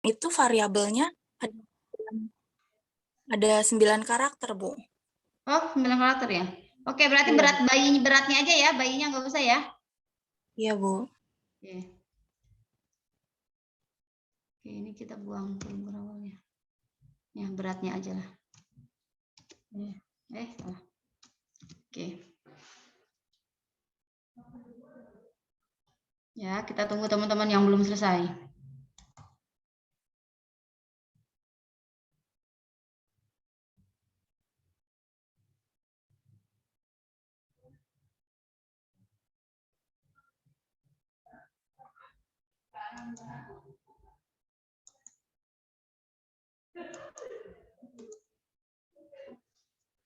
itu variabelnya ada 9 karakter, Bu. Oh, 9 karakter ya. Oke, berarti Iya. beratnya aja ya, bayinya nggak usah ya. Iya, Bu. Oke. Oke, ini kita buang gambar awalnya. Ya, beratnya aja lah. Salah. Oke. Ya, kita tunggu teman-teman yang belum selesai.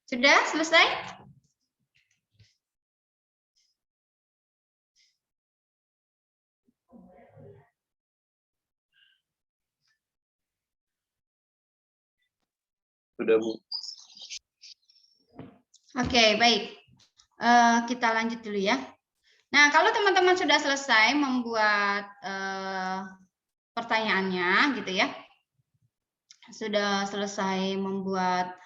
Sudah selesai? Sudah, Bu. Oke, baik. Kita lanjut dulu ya. Nah, kalau teman-teman sudah selesai membuat pertanyaannya, gitu ya, sudah selesai membuat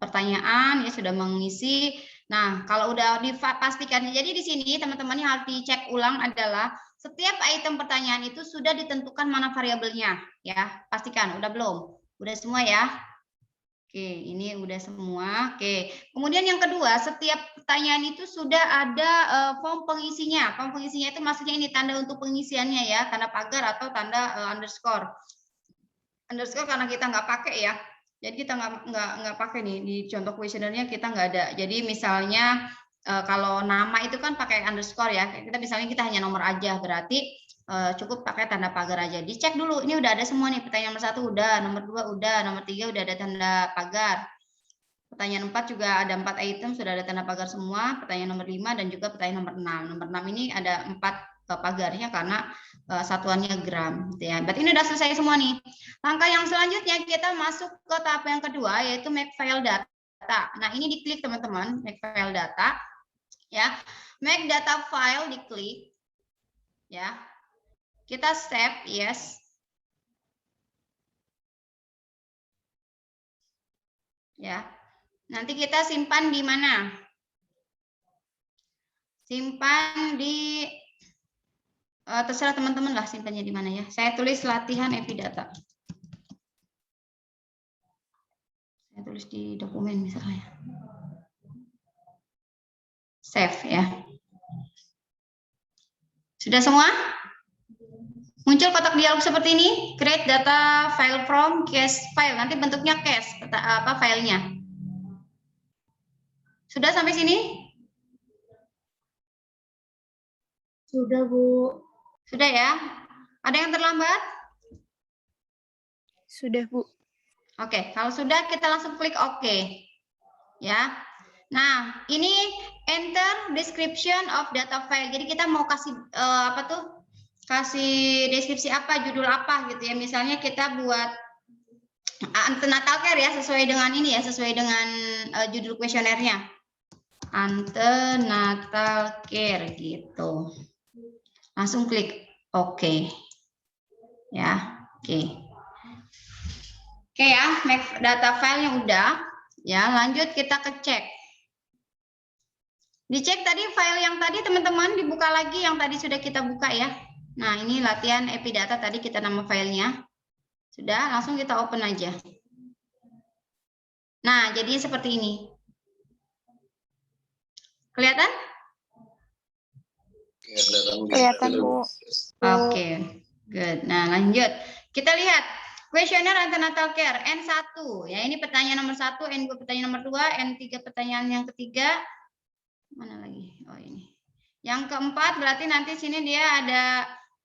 pertanyaan, ya sudah mengisi. Nah, kalau udah dipastikan, jadi di sini teman-teman yang harus dicek ulang adalah setiap item pertanyaan itu sudah ditentukan mana variabelnya, ya. Pastikan, udah belum? Udah semua ya? Oke, ini udah semua. Oke, kemudian yang kedua, setiap pertanyaan itu sudah ada form pengisinya. Form pengisinya itu maksudnya ini tanda untuk pengisiannya ya, tanda pagar atau tanda underscore. Underscore karena kita nggak pakai ya. Jadi kita nggak pakai nih di contoh kuesionernya, kita nggak ada. Jadi misalnya kalau nama itu kan pakai underscore ya. Kita misalnya kita hanya nomor aja, berarti cukup pakai tanda pagar aja. Dicek dulu, ini udah ada semua nih. Pertanyaan nomor 1 udah, nomor 2 udah, nomor 3 udah ada tanda pagar. Pertanyaan 4 juga ada 4 item, sudah ada tanda pagar semua. Pertanyaan nomor 5 dan juga pertanyaan nomor 6. Nomor 6 ini ada 4 pagarnya karena satuannya gram. Gitu ya. Berarti ini udah selesai semua nih. Langkah yang selanjutnya kita masuk ke tahap yang kedua, yaitu make file data. Nah, ini diklik teman-teman, make file data. Ya, make data file diklik. Ya, kita save, yes. Ya, nanti kita simpan di mana? Simpan di terserah teman-teman lah simpannya di mana ya. Saya tulis latihan epidata. Saya tulis di dokumen misalnya. Save ya. Sudah semua? Muncul kotak dialog seperti ini. Create data file from cache file. Nanti bentuknya cache apa filenya. Sudah sampai sini? Sudah, Bu. Sudah ya. Ada yang terlambat? Sudah, Bu. Oke, kalau sudah kita langsung klik OK. Ya. Nah, ini enter description of data file. Jadi kita mau kasih apa tuh? Kasih deskripsi apa, judul apa gitu ya. Misalnya kita buat antenatal care ya, sesuai dengan ini ya, sesuai dengan judul kuesionernya. Antenatal care gitu. Langsung klik OK. Ya, oke. Oke ya, make data file yang udah. Ya, lanjut kita ke cek. Dicek tadi file yang tadi teman-teman dibuka lagi yang tadi sudah kita buka ya. Nah, ini latihan epidata tadi kita nama filenya. Sudah, langsung kita open aja. Nah, jadi seperti ini. Kelihatan? Kelihatan, Bu. Oke, good. Nah, lanjut. Kita lihat kuesioner antenatal care N1. Ya, ini pertanyaan nomor 1, N2 pertanyaan nomor 2, N3 pertanyaan yang ketiga. Mana lagi? Oh, ini. Yang keempat berarti nanti sini dia ada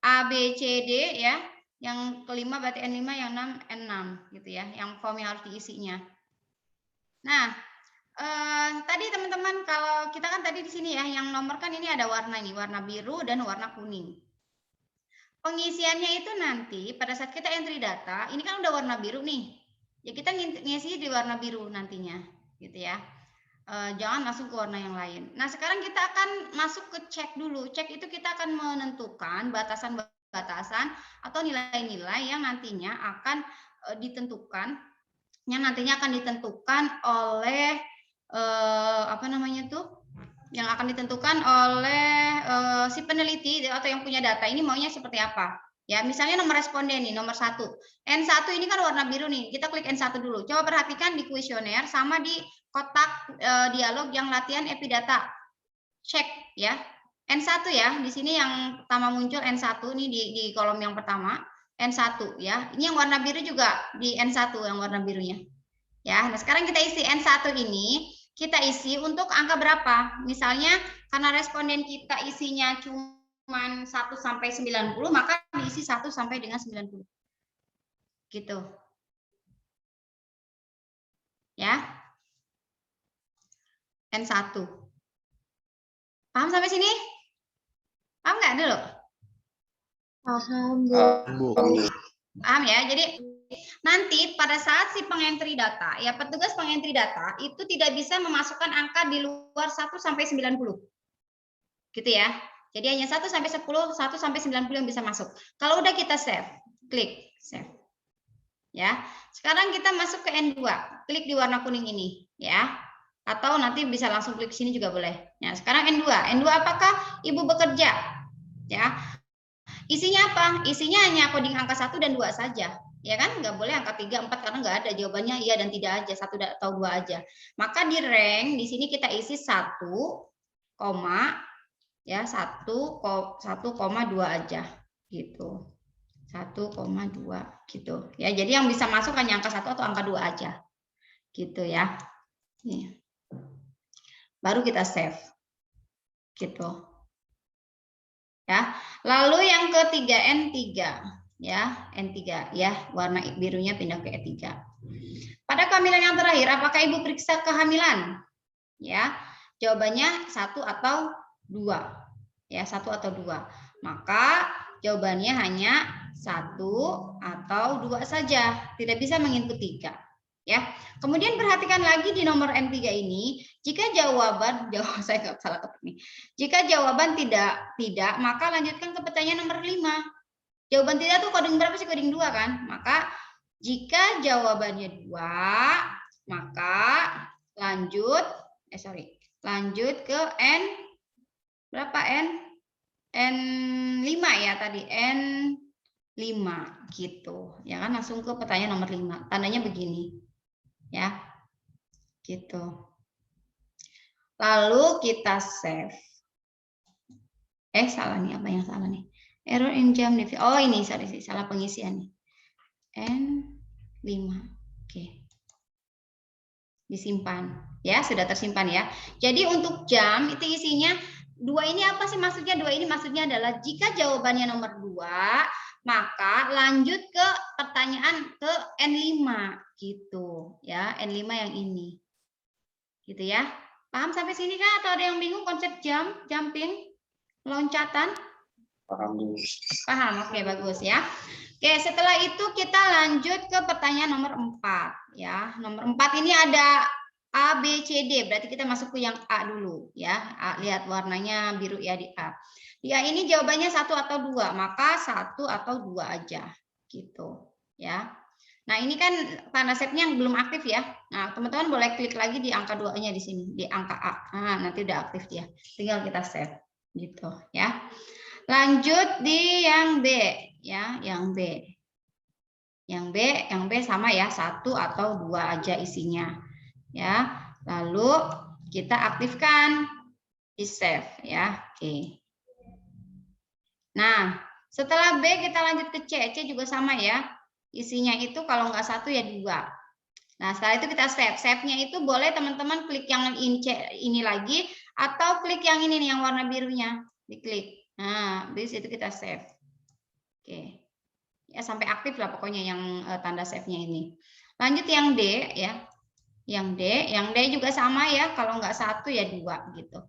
A, B, C, D ya. Yang kelima berarti N5, yang 6 N6 gitu ya. Yang form yang harus diisinya. Nah, tadi teman-teman kalau kita kan tadi di sini ya, yang nomor kan ini ada warna ini, warna biru dan warna kuning. Pengisiannya itu nanti pada saat kita entry data, ini kan udah warna biru nih. Ya kita ngisi di warna biru nantinya, gitu ya. Jangan langsung ke warna yang lain. Nah, sekarang kita akan masuk ke cek dulu. Cek itu kita akan menentukan batasan batasan atau nilai-nilai yang nantinya akan ditentukan oleh apa namanya tuh, yang akan ditentukan oleh si peneliti atau yang punya data ini maunya seperti apa. Ya, misalnya nomor responden nih, nomor 1. N1 ini kan warna biru nih. Kita klik N1 dulu. Coba perhatikan di kuesioner sama di kotak dialog yang latihan epidata. Cek ya. N1 ya, di sini yang pertama muncul N1 nih di kolom yang pertama. N1 ya. Ini yang warna biru juga di N1 yang warna birunya. Ya, nah sekarang kita isi N1 ini, kita isi untuk angka berapa? Misalnya karena responden kita isinya cuma 1 sampai 90, maka diisi 1 sampai dengan 90. Gitu. Ya. N1. Paham sampai sini? Paham nggak dulu? Paham, Bu. Paham ya? Jadi nanti pada saat si pengentry data, ya petugas pengentry data itu tidak bisa memasukkan angka di luar 1 sampai 90. Gitu ya. Jadi hanya 1 sampai 10, 1 sampai 90 yang bisa masuk. Kalau udah kita save, klik save. Ya. Sekarang kita masuk ke N2. Klik di warna kuning ini, ya. Atau nanti bisa langsung klik sini juga boleh. Ya, sekarang N2. N2 apakah Ibu bekerja? Ya. Isinya apa? Isinya hanya coding angka 1 dan 2 saja. Ya kan? Nggak boleh angka 3, 4 karena nggak ada. Jawabannya iya dan tidak aja, 1 atau 2 aja. Maka di rank di sini kita isi 1, ya 1,2 aja gitu. 1,2 gitu. Ya, jadi yang bisa masuk hanya angka 1 atau angka 2 aja. Gitu ya. Nih. Baru kita save. Gitu. Ya. Lalu yang ketiga N3 ya, N3 ya, warna birunya pindah ke E3. Pada kehamilan yang terakhir, apakah Ibu periksa kehamilan? Ya. Jawabannya 1 atau 2. Ya, 1 atau 2. Maka jawabannya hanya 1 atau 2 saja. Tidak bisa menginput 3. Ya. Kemudian perhatikan lagi di nomor N3 ini, jika jawaban saya nggak salah ketik nih. Jika jawaban tidak, maka lanjutkan ke pertanyaan nomor 5. Jawaban tidak tuh coding berapa sih? Coding 2 kan? Maka jika jawabannya 2, maka lanjut ke N berapa? N5 ya tadi, N5 gitu. Ya kan, langsung ke pertanyaan nomor 5. Tandanya begini. Ya. Gitu. Lalu kita save. Salah nih, apa yang salah nih? Error in jam. Oh, ini salah pengisian nih. N5. Oke. Disimpan. Ya, sudah tersimpan ya. Jadi untuk jam itu isinya 2 ini apa sih maksudnya? 2 ini maksudnya adalah jika jawabannya nomor 2, maka lanjut ke pertanyaan ke N5 gitu ya. N5 yang ini. Gitu ya. Paham sampai sini kan? Atau ada yang bingung konsep jam, jumping, loncatan? Paham. Oke, bagus ya. Oke, setelah itu kita lanjut ke pertanyaan nomor 4 ya. Nomor 4 ini ada A, B, C, D. Berarti kita masuk ke yang A dulu ya. A, lihat warnanya biru ya di A. Di A ini jawabannya 1 atau 2, maka 1 atau 2 aja gitu ya. Nah, ini kan tanda save-nya yang belum aktif ya. Nah, teman-teman boleh klik lagi di angka 2-nya di sini, di angka A. Nah, nanti udah aktif dia. Tinggal kita save gitu ya. Lanjut di yang B ya, yang B. Yang B sama ya, 1 atau 2 aja isinya. Ya. Lalu kita aktifkan di save ya. Oke. Nah, setelah B kita lanjut ke C. C juga sama ya. Isinya itu kalau nggak 1 ya 2. Nah, setelah itu kita save. Save-nya itu boleh teman-teman klik yang ini lagi atau klik yang ini nih, yang warna birunya. Diklik. Nah, di situ kita save. Oke. Ya, sampai aktif lah pokoknya yang tanda save-nya ini. Lanjut yang D ya. Yang D juga sama ya, kalau nggak 1 ya 2 gitu.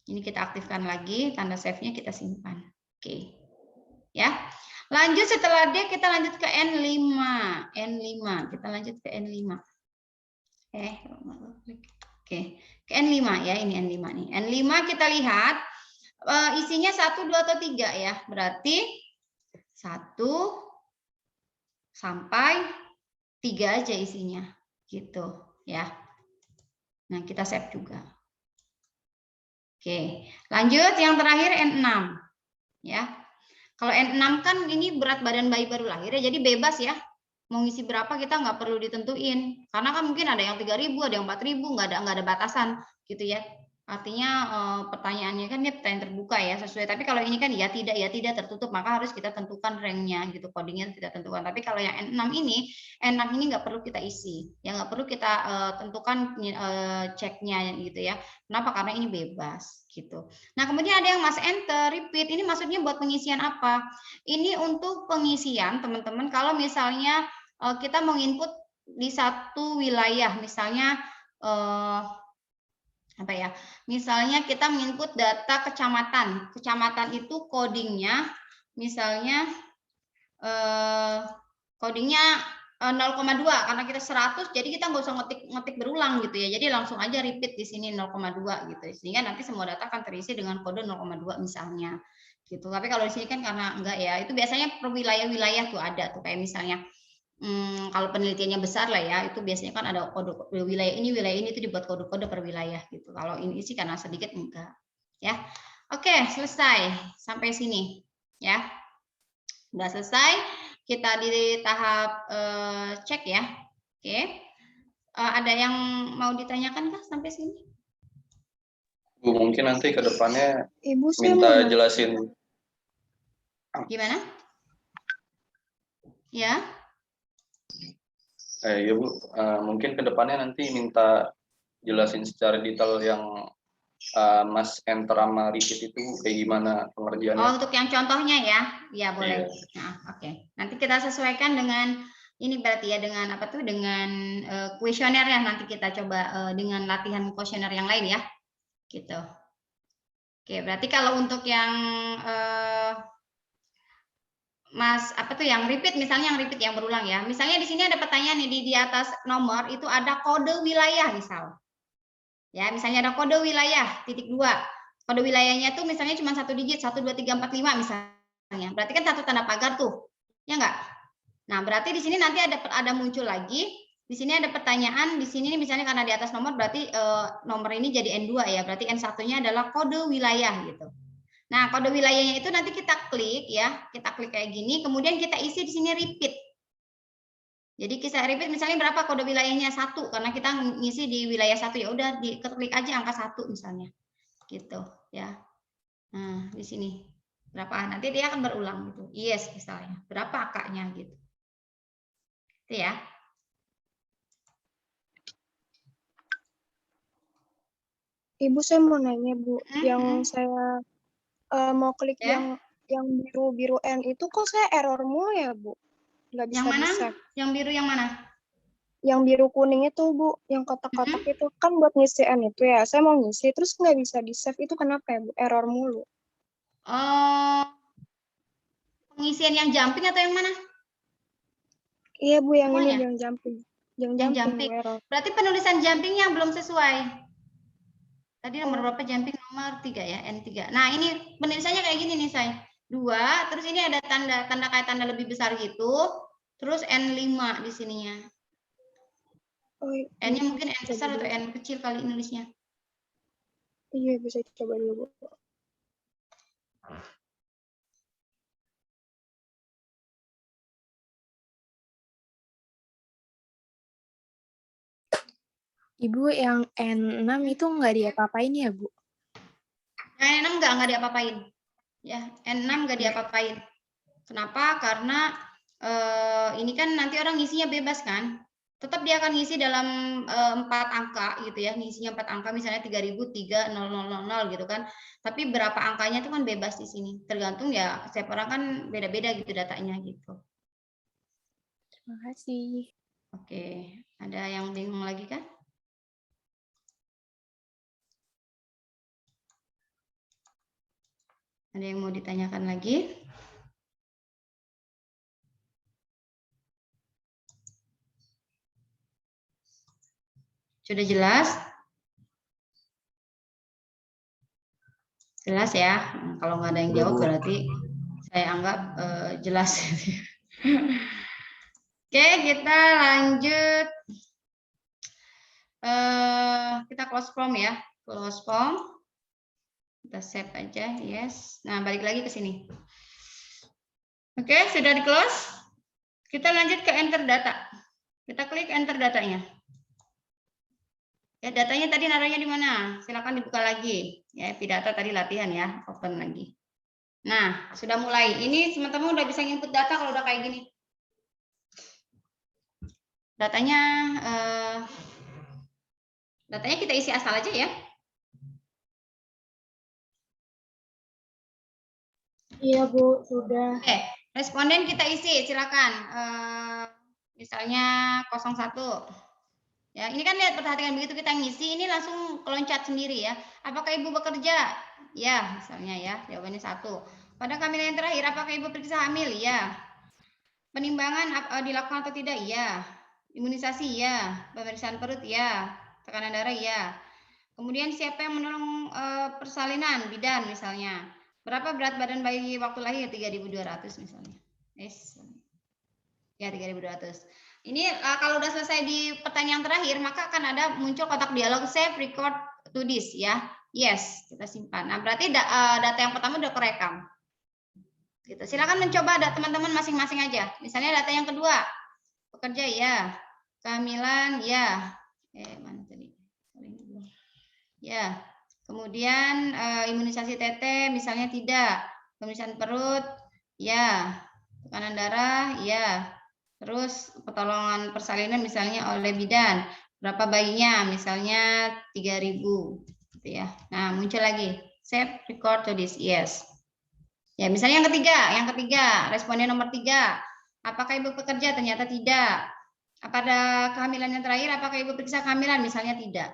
Ini kita aktifkan lagi, tanda save-nya kita simpan. Oke. Ya. Lanjut setelah D kita lanjut ke N5. N5, kita lanjut ke N5. Oke. Ke N5 ya, ini N5 nih. N5 kita lihat isinya 1, 2 atau 3 ya. Berarti 1 sampai 3 aja isinya. Gitu ya. Nah, kita save juga. Oke, lanjut yang terakhir N6 ya. Kalau N6 kan ini berat badan bayi baru lahir ya, jadi bebas ya. Mau ngisi berapa kita nggak perlu ditentuin. Karena kan mungkin ada yang 3.000, ada yang 4.000, nggak ada batasan gitu ya. Artinya pertanyaannya kan dia pertanyaan terbuka ya sesuai. Tapi kalau ini kan ya tidak tertutup, maka harus kita tentukan ranknya gitu, codingnya kita tentukan. Tapi kalau yang N6 ini nggak perlu kita isi, ya nggak perlu kita tentukan ceknya gitu ya. Kenapa? Karena ini bebas gitu. Nah kemudian ada yang mas enter, repeat. Ini maksudnya buat pengisian apa? Ini untuk pengisian teman-teman. Kalau misalnya kita mau input di satu wilayah, misalnya apa ya? Misalnya kita menginput data kecamatan. Kecamatan itu codingnya misalnya codingnya 0,2 karena kita 100 jadi kita nggak usah ngetik berulang gitu ya. Jadi langsung aja repeat di sini 0,2 gitu. Sehingga nanti semua data akan terisi dengan kode 0,2 misalnya. Gitu. Tapi kalau di sini kan karena enggak ya, itu biasanya per wilayah-wilayah tuh ada tuh kayak misalnya kalau penelitiannya besar lah ya, itu biasanya kan ada kode wilayah ini itu dibuat kode-kode per wilayah gitu. Kalau ini sih karena sedikit enggak, ya. Oke, selesai sampai sini, ya. Udah selesai, kita di tahap cek ya. Oke, ada yang mau ditanyakan kah sampai sini? Bu, mungkin nanti ke depannya Ibu saya minta mau nanya. jelasin. Gimana? Ya. Ya Bu, mungkin ke depannya nanti minta jelasin secara detail yang Mas enter sama repeat itu kayak gimana pengerjaannya. Oh, untuk yang contohnya ya, ya boleh. Iya. Nah, oke. Nanti kita sesuaikan dengan ini berarti ya dengan apa tuh dengan kuesioner ya. Nanti kita coba dengan latihan kuesioner yang lain ya, gitu. Oke, berarti kalau untuk yang Mas apa tuh yang repeat, misalnya yang repeat yang berulang ya. Misalnya di sini ada pertanyaan nih di atas nomor itu ada kode wilayah misal. Ya, misalnya ada kode wilayah _2. Kode wilayahnya tuh misalnya cuma 1 digit 1 2 3 4 5 misalnya. Berarti kan satu tanda pagar tuh. Ya enggak? Nah, berarti di sini nanti ada muncul lagi. Di sini ada pertanyaan, di sini misalnya karena di atas nomor berarti nomor ini jadi N2 ya. Berarti N1-nya adalah kode wilayah gitu. Nah, kode wilayahnya itu nanti kita klik ya, kita klik kayak gini, kemudian kita isi di sini repeat. Jadi kita repeat misalnya berapa kode wilayahnya 1 karena kita ngisi di wilayah 1 ya udah diklik aja angka 1 misalnya. Gitu ya. Nah, di sini berapa? Nanti dia akan berulang gitu. Yes misalnya. Berapa angkanya gitu. Itu ya. Ibu saya mau nanya Bu, yang saya mau klik Ya. yang biru N itu kok saya error mulu ya Bu? Nggak bisa Yang mana? di-save. Yang biru yang mana? Yang biru kuning itu Bu, yang kotak-kotak itu kan buat ngisi N itu ya. Saya mau ngisi terus nggak bisa di-save itu kenapa ya Bu? Error mulu. Pengisian yang jumping atau yang mana? Iya Bu, yang Semuanya? ini yang jumping. Yang Yang jumping jumping. Bu, error. Berarti penulisan jumpingnya belum sesuai. Tadi nomor Oh. berapa jumping? Nomor 3 ya, N3. Nah, ini penulisannya kayak gini nih, saya. 2, terus ini ada tanda kayak tanda lebih besar gitu. Terus N5 di sininya. Oh, N-nya mungkin N coba besar atau dulu. N kecil kali nulisnya. Iya, bisa coba dulu Bu. Ibu yang N6 itu nggak diapa-apain ya Bu? Yang N6 nggak diapa-apain. Ya, N6 nggak diapa-apain. Kenapa? Karena ini kan nanti orang ngisinya bebas kan. Tetap dia akan ngisi dalam 4 angka gitu ya. Ngisinya 4 angka misalnya 3003.0000 gitu kan. Tapi berapa angkanya itu kan bebas di sini. Tergantung ya setiap orang kan beda-beda gitu datanya gitu. Terima kasih. Oke, ada yang bingung lagi kan? Ada yang mau ditanyakan lagi? Sudah jelas? Jelas ya. Kalau nggak ada yang jawab berarti Saya anggap jelas. Oke, kita lanjut. Kita close form ya. Close form. Kita save aja, yes. Nah, balik lagi ke sini. Oke, sudah di close. Kita lanjut ke enter data. Kita klik enter datanya. Ya, datanya tadi naruhnya di mana? Silakan dibuka lagi. Ya, data tadi latihan ya, open lagi. Nah, sudah mulai. Ini teman-teman udah bisa input data kalau udah kayak gini. Datanya kita isi asal aja ya. Iya Bu, sudah. Oke, responden kita isi, silakan. Misalnya 01. Ya, ini kan lihat, perhatikan, begitu kita ngisi ini langsung keloncat sendiri ya. Apakah Ibu bekerja? Ya, misalnya ya, jawabannya 1. Pada kehamilan yang terakhir, apakah Ibu periksa hamil? Ya. Penimbangan dilakukan atau tidak? Ya. Imunisasi? Ya. Pemeriksaan perut? Ya. Tekanan darah? Ya. Kemudian siapa yang menolong persalinan? Bidan misalnya. Berapa berat badan bayi waktu lahir? 3.200 misalnya. Yes. Ya, 3.200. Ini kalau udah selesai di pertanyaan terakhir, maka akan ada muncul kotak dialog save record to this ya. Yes, kita simpan. Nah, berarti data yang pertama udah kerekam. Gitu. Silakan mencoba teman-teman masing-masing aja. Misalnya data yang kedua, pekerja ya, kehamilan ya. Mana tadi? Ya. Kemudian imunisasi TT misalnya tidak. Pemeriksaan perut ya. Tekanan darah ya. Terus pertolongan persalinan misalnya oleh bidan. Berapa bayinya? Misalnya 3.000 gitu ya. Nah, muncul lagi. Save record to this. Yes. Ya, misalnya yang ketiga, responden nomor 3. Apakah Ibu bekerja? Ternyata tidak. Pada kehamilan yang terakhir, apakah Ibu periksa kehamilan? Misalnya tidak.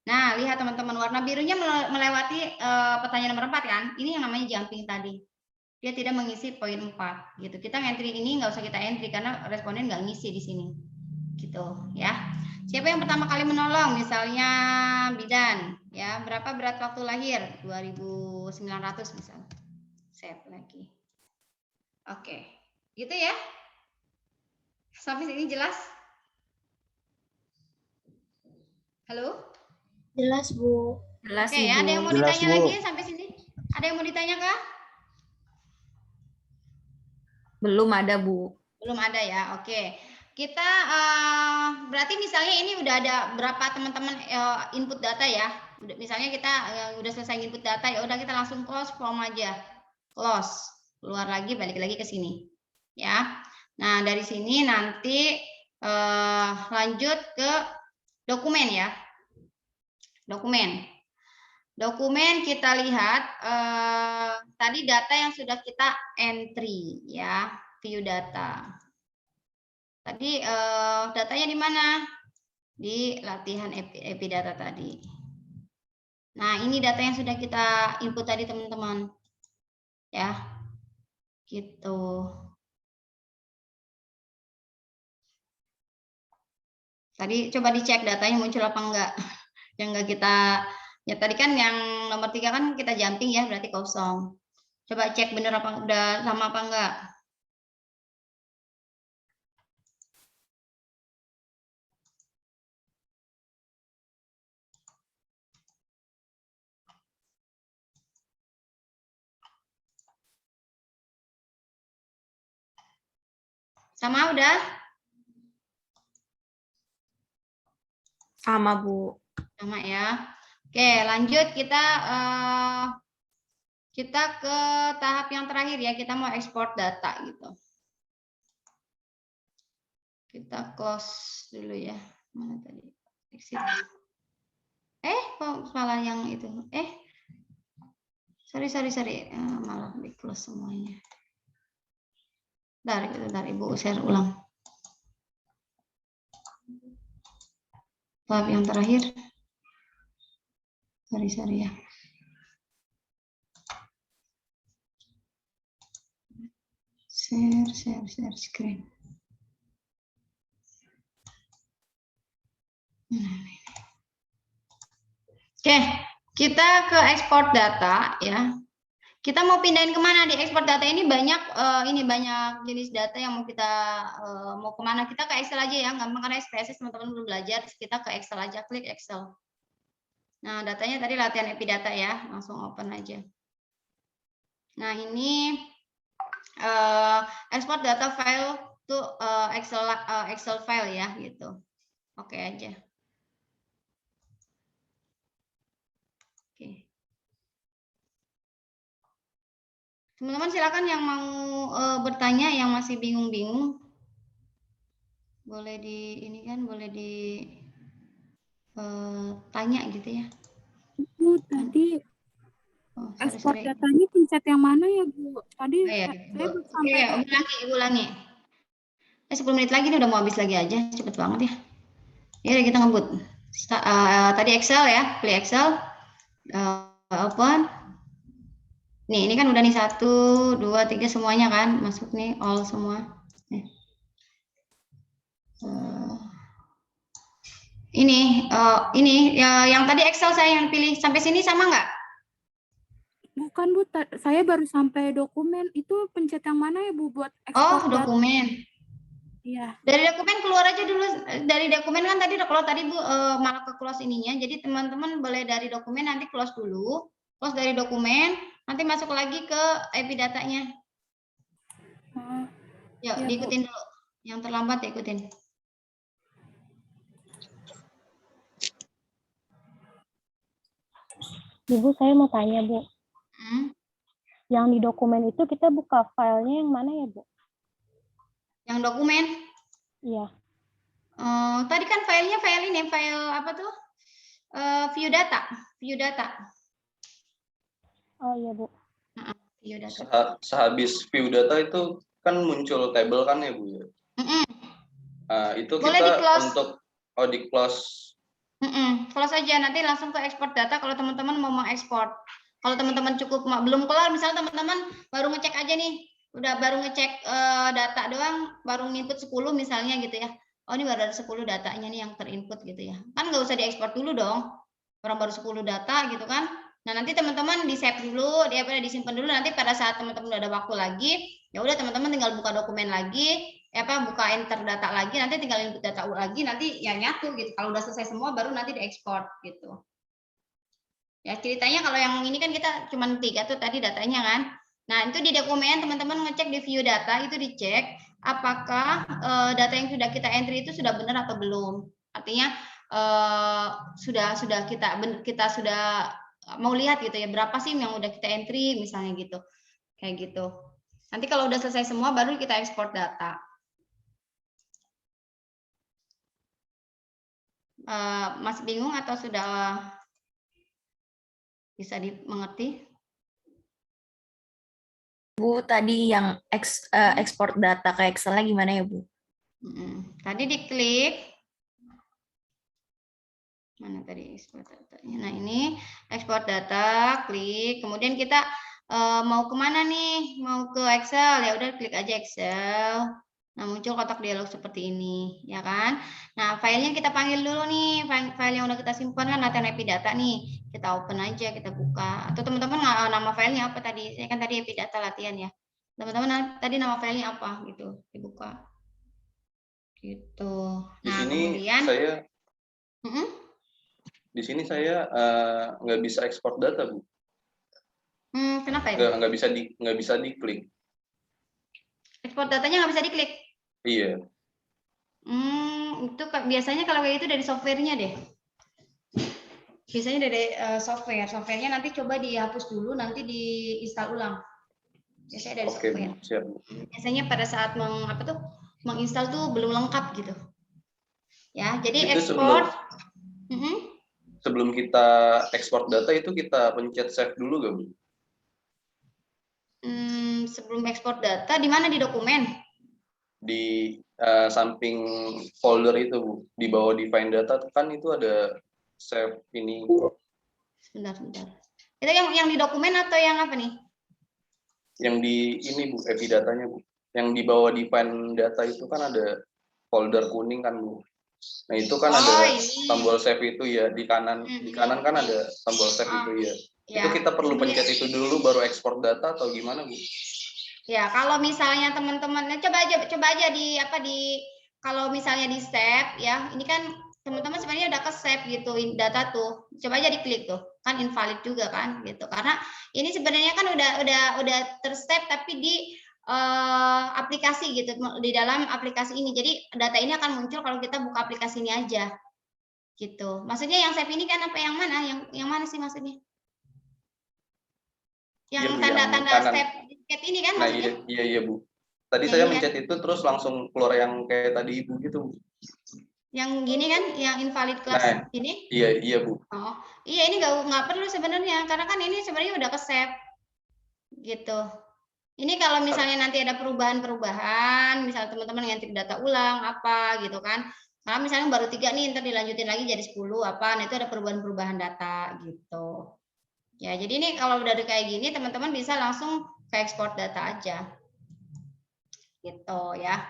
Nah, lihat teman-teman, warna birunya melewati pertanyaan nomor 4 kan? Ini yang namanya jumping tadi. Dia tidak mengisi poin 4 gitu. Kita entry ini nggak usah kita entry karena responden nggak ngisi di sini. Gitu ya. Siapa yang pertama kali menolong? Misalnya bidan ya. Berapa berat waktu lahir? 2.900 misalnya. Save lagi. Oke. Gitu ya. Sampai sini jelas? Halo? Jelas Bu. Jelas Oke, Ibu. ada yang mau Jelas, ditanya Bu. lagi sampai sini? Ada yang mau ditanya kah? Belum ada, Bu. Belum ada ya, oke. Kita berarti misalnya ini udah ada berapa teman-teman input data ya. Misalnya kita udah selesai input data, ya udah kita langsung close form aja. Close, keluar lagi, balik lagi ke sini. Ya. Nah, dari sini nanti lanjut ke dokumen ya. Dokumen kita lihat tadi data yang sudah kita entry ya, view data. Tadi datanya di mana? Di latihan Epidata tadi. Nah, ini data yang sudah kita input tadi teman-teman. Ya. Gitu. Tadi coba dicek datanya muncul apa enggak. Yang enggak kita, ya tadi kan yang nomor 3 kan kita jumping ya, berarti kosong. Coba cek bener apa, udah sama apa enggak. Sama udah? Sama, Bu. Sama ya. Oke, lanjut kita ke tahap yang terakhir ya. Kita mau ekspor data gitu. Kita close dulu ya. Mana tadi? Exit. Kok salah yang itu? Sorry. Malah di close semuanya. Bentar, Ibu share ulang. Tahap yang terakhir. Sorry ya. Share screen. Oke, kita ke ekspor data ya. Kita mau pindahin kemana di ekspor data ini banyak banyak jenis data yang mau kita mau kemana, kita ke Excel aja ya, gampang karena SPSS teman-teman belum belajar, kita ke Excel aja, klik Excel. Nah datanya tadi latihan Epidata ya, langsung open aja. Nah ini export data file to Excel file ya gitu. Oke aja. Oke. Teman-teman silakan yang mau bertanya, yang masih bingung-bingung, boleh boleh tanya gitu ya. Bu, tadi ekspor datanya pencet yang mana ya Bu? Tadi saya baru sampai. Ulangi. 10 menit lagi nih, udah mau habis lagi aja, cepet banget ya. Ya udah kita ngebut. Tadi Excel ya, klik Excel, open. Nih, ini kan udah nih 1, 2, 3 semuanya kan masuk nih, all semua. Nih. Ini yang tadi Excel saya yang pilih sampai sini sama nggak? Bukan Bu, saya baru sampai dokumen. Itu pencet yang mana ya Bu buat ekspor data? Dokumen. Iya. Dari dokumen keluar aja dulu. Dari dokumen kan tadi kalau tadi Bu malah ke close ininya. Jadi teman-teman boleh dari dokumen nanti close dulu. Close dari dokumen, nanti masuk lagi ke Epidatanya. Yuk, ya, diikutin dulu. Yang terlambat ikutin. Ibu, saya mau tanya, Bu. Yang di dokumen itu kita buka filenya yang mana ya, Bu? Yang dokumen? Iya. Tadi kan filenya file apa tuh? View data. Oh iya, Bu. View data. Sehabis view data itu kan muncul table kan ya, Bu ya? Itu boleh kita di-close. untuk di close. Close aja, nanti langsung ke export data kalau teman-teman mau mengekspor. Kalau teman-teman cukup belum kelar, misalnya teman-teman baru ngecek aja nih, udah baru ngecek data doang, baru input 10 misalnya gitu ya. Oh ini baru ada 10 datanya nih yang terinput gitu ya. Kan nggak usah diekspor dulu dong, orang baru 10 data gitu kan. Nah nanti teman-teman di save dulu, disimpan dulu, nanti pada saat teman-teman udah ada waktu lagi, ya udah teman-teman tinggal buka dokumen lagi, buka enter data lagi, nanti tinggal input data lagi, nanti ya nyatu gitu. Kalau udah selesai semua baru nanti diekspor gitu. Ya ceritanya kalau yang ini kan kita cuma 3 tuh tadi datanya kan. Nah itu di dokumen teman-teman ngecek di view data, itu dicek apakah data yang sudah kita entry itu sudah benar atau belum. Artinya sudah kita sudah mau lihat gitu ya, berapa sih yang udah kita entry misalnya gitu. Kayak gitu. Nanti kalau udah selesai semua baru kita ekspor data. Masih bingung atau sudah bisa dimengerti? Bu, tadi yang ekspor data ke Excel gimana ya, Bu? Tadi diklik. Mana tadi ekspor datanya? Nah, ini ekspor data, klik. Kemudian kita mau kemana nih? Mau ke Excel, ya udah klik aja Excel. Nah, muncul kotak dialog seperti ini, ya kan? Nah, filenya kita panggil dulu nih, file yang udah kita simpan kan latihan Epidata nih. Kita open aja, kita buka. Atau teman-teman nama filenya apa tadi? Saya kan tadi Epidata latihan ya. Teman-teman tadi nama filenya apa gitu, dibuka. Gitu. Nah, kemudian saya di sini saya nggak bisa ekspor data, Bu. Kenapa itu? Nggak bisa diklik. Ekspor datanya nggak bisa diklik? Iya. Itu biasanya kalau kayak itu dari softwarenya deh. Biasanya dari softwarenya nanti coba dihapus dulu, nanti diinstal ulang. Biasanya dari software. Siap. Biasanya pada saat menginstal tuh belum lengkap gitu. Ya, jadi itu ekspor. Sebelum kita ekspor data itu kita pencet save dulu gak, Bu? Sebelum ekspor data di mana, di dokumen? Di samping folder itu, Bu. Di bawah define data kan itu ada save ini. Sebentar. Itu yang di dokumen atau yang apa nih? Yang di ini, Bu, Epidatanya, Bu. Yang di bawah define data itu kan ada folder kuning kan, Bu. Nah, itu kan ada tombol save itu ya, di kanan kan ada tombol save itu ya. Itu kita perlu pencet itu dulu baru ekspor data atau gimana, Bu? Ya, kalau misalnya teman-teman coba aja di kalau misalnya di save ya, ini kan teman-teman sebenarnya udah ke save gitu data tuh. Coba aja diklik tuh. Kan invalid juga kan gitu. Karena ini sebenarnya kan udah tersave tapi di aplikasi gitu, di dalam aplikasi ini. Jadi data ini akan muncul kalau kita buka aplikasi ini aja. Gitu. Maksudnya yang save ini kan apa yang mana? Yang mana sih maksudnya? Yang tanda-tanda save disket ini kan maksudnya? Iya Bu. Tadi saya mencet itu terus langsung keluar yang kayak tadi Ibu gitu, Bu. Yang gini kan, yang invalid class ini? Iya Bu. Oh, iya ini nggak perlu sebenarnya, karena kan ini sebenarnya udah ke save, gitu. Ini kalau misalnya nanti ada perubahan-perubahan, misal teman-teman ngentri data ulang apa gitu kan? Nah misalnya baru 3 nih, ntar dilanjutin lagi jadi 10 apa? Nah itu ada perubahan-perubahan data gitu. Ya jadi ini kalau udah ada kayak gini, teman-teman bisa langsung ke ekspor data aja, gitu ya.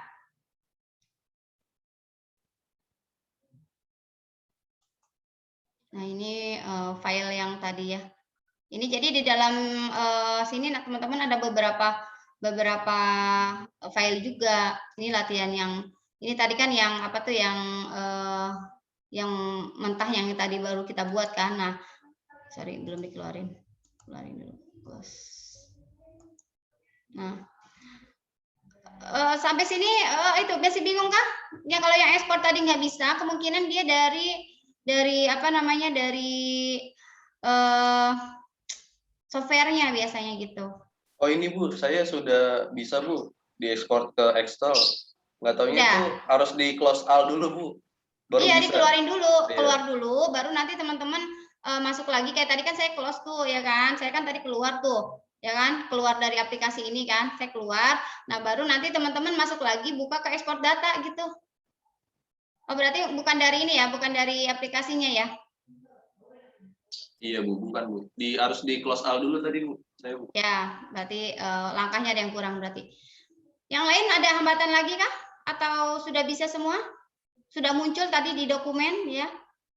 Nah, ini file yang tadi ya. Ini jadi di dalam sini teman-teman ada beberapa file juga. Ini latihan yang ini tadi kan yang apa tuh yang mentah yang tadi baru kita buat kan. Nah, sorry belum dikeluarin. Keluarin dulu. Nah, sampai sini itu masih bingung kah? Ya kalau yang ekspor tadi nggak bisa, kemungkinan dia dari apa namanya dari softwarenya biasanya gitu. Oh ini Bu, saya sudah bisa Bu diekspor ke Excel. Nggak tahu itu harus di close all dulu Bu. Baru iya bisa. Dikeluarin dulu, keluar dulu, baru nanti teman-teman masuk lagi kayak tadi kan saya close tuh ya kan, saya kan tadi keluar tuh. Ya kan, keluar dari aplikasi ini kan, saya keluar. Nah, baru nanti teman-teman masuk lagi buka ke ekspor data gitu. Oh, berarti bukan dari ini ya, bukan dari aplikasinya ya? Iya Bu, bukan Bu. Harus di close all dulu tadi Bu. Saya Bu. Ya, berarti langkahnya ada yang kurang berarti. Yang lain ada hambatan lagi kah? Atau sudah bisa semua? Sudah muncul tadi di dokumen ya?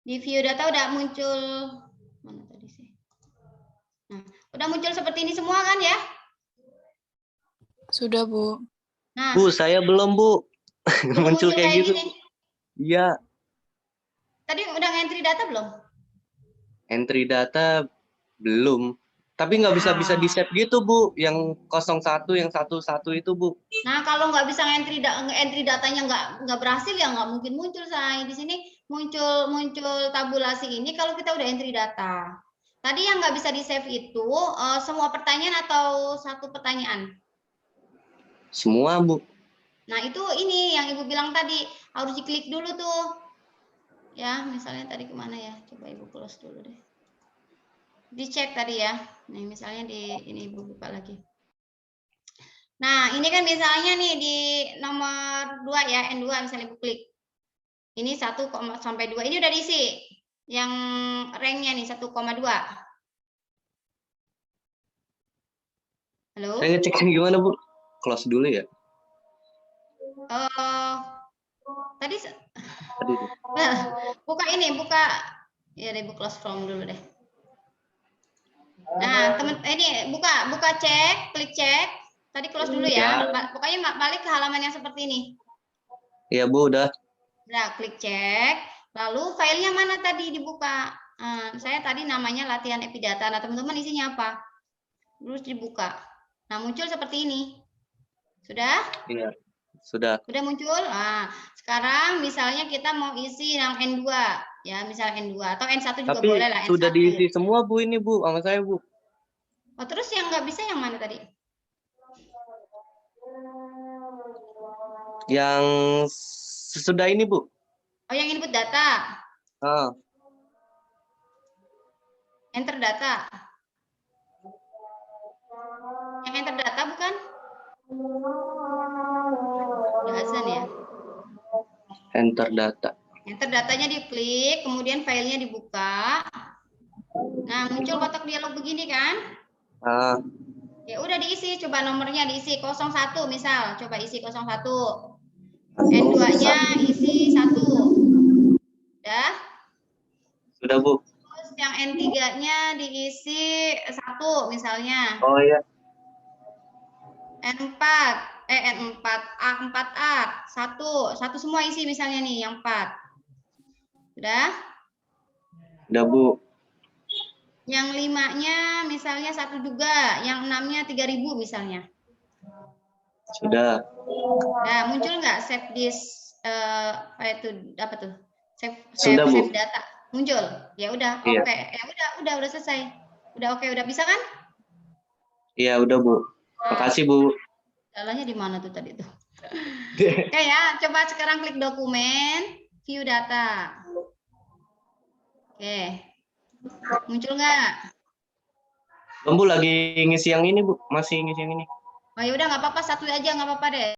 Di view data udah muncul mana tadi sih? Nah, udah muncul seperti ini semua kan ya? Sudah Bu. Nah, Bu, saya belum Bu. Muncul kayak gitu. Iya. Tadi udah ngentri data belum? Entry data belum. Tapi nggak bisa di save gitu Bu. Yang 01, yang 11 itu Bu. Nah, kalau nggak bisa ngentri datanya nggak berhasil ya nggak mungkin muncul saya di sini muncul tabulasi ini kalau kita udah entry data. Tadi yang nggak bisa di save itu semua pertanyaan atau satu pertanyaan? Semua Bu. Nah itu ini yang Ibu bilang tadi harus diklik dulu tuh. Ya misalnya tadi kemana ya? Coba Ibu close dulu deh. Dicek tadi ya. Nah misalnya ini Ibu buka lagi. Nah ini kan misalnya nih di nomor 2 ya N2 misalnya Ibu klik. Ini 1, sampai 2 ini udah diisi. Yang ranknya nih 1,2. Halo? Saya ngecekin gimana Bu? Close dulu ya. Tadi buka ya deh, buka close from dulu deh. Nah, ini buka cek, klik cek. Tadi close dulu ya. Pokoknya balik ke halaman yang seperti ini. Iya Bu, udah. Udah, klik cek. Lalu filenya mana tadi dibuka? Saya tadi namanya latihan epidata. Nah, teman-teman isinya apa? Terus dibuka. Nah, muncul seperti ini. Sudah? Iya, sudah. Sudah muncul? Nah, sekarang misalnya kita mau isi yang N2. Ya, misalnya N2. Atau N1 juga tapi boleh lah. N1. Sudah diisi semua Bu ini Bu, sama saya Bu. Oh, terus yang nggak bisa yang mana tadi? Yang sesudah ini Bu. Oh, yang input data. Enter data. Yang enter data bukan? Ya, azan ya. Enter data. Enter datanya diklik, kemudian filenya dibuka. Nah, muncul kotak dialog begini kan? Ya udah diisi, coba nomornya diisi 01 misal, coba isi 01. N2-nya isi 1. Udah? Sudah Bu. Terus yang N3-nya diisi 1 misalnya. Oh iya. N4, N4, A4A, 1 semua isi misalnya nih yang 4. Udah? Udah, Bu. Yang 5-nya misalnya 1 juga, yang 6-nya 3.000 misalnya. Sudah. Nah, muncul nggak save this apa tuh? Sudah, Bu. Save data. Muncul. Ya udah, Iya. oke. Ya udah selesai. Udah oke, udah bisa kan? Iya, udah, Bu. Makasih, Bu. Salahnya di mana tuh tadi tuh? Oke ya, coba sekarang klik dokumen, view data. Oke. Muncul nggak? Bu lagi ngisi yang ini, Bu. Masih ngisi yang ini. Oh ya udah nggak apa-apa, 1 aja nggak apa-apa deh.